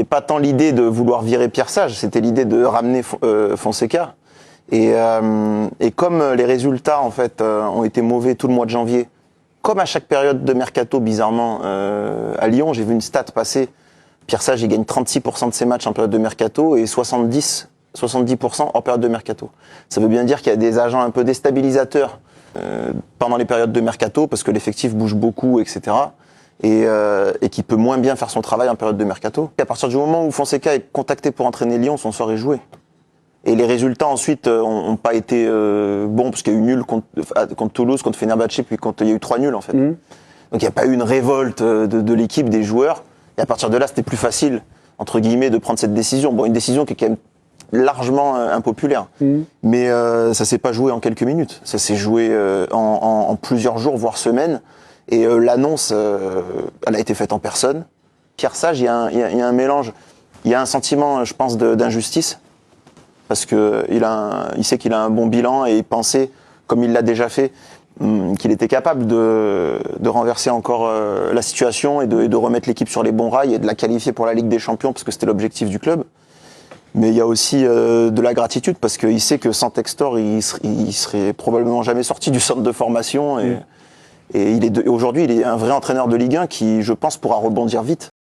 c'était pas tant l'idée de vouloir virer Pierre Sage, c'était l'idée de ramener Fonseca. Et comme les résultats en fait ont été mauvais tout le mois de janvier, comme à chaque période de mercato, bizarrement, à Lyon, j'ai vu une stat passer. Pierre Sage, il gagne 36% de ses matchs en période de mercato et 70% hors période de mercato. Ça veut bien dire qu'il y a des agents un peu déstabilisateurs pendant les périodes de mercato parce que l'effectif bouge beaucoup, etc. Et qui peut moins bien faire son travail en période de mercato. Et à partir du moment où Fonseca est contacté pour entraîner Lyon, son sort est joué. Et les résultats ensuite ont pas été bons parce qu'il y a eu nul contre Toulouse, contre Fenerbahçe, puis il y a eu 3 nuls en fait. Donc il n'y a pas eu une révolte de l'équipe, des joueurs. Et à partir de là, c'était plus facile, entre guillemets, de prendre cette décision. Bon, une décision qui est quand même largement impopulaire. Mais ça s'est pas joué en quelques minutes. Ça s'est joué en plusieurs jours, voire semaines. Et l'annonce, elle a été faite en personne. Pierre Sage, il y a un mélange. Il y a un sentiment, je pense, d'injustice. Parce que il sait qu'il a un bon bilan et il pensait, comme il l'a déjà fait, qu'il était capable de renverser encore la situation et de remettre l'équipe sur les bons rails et de la qualifier pour la Ligue des Champions parce que c'était l'objectif du club. Mais il y a aussi de la gratitude parce qu'il sait que sans Textor, il serait probablement jamais sorti du centre de formation et aujourd'hui, il est un vrai entraîneur de Ligue 1 qui, je pense, pourra rebondir vite.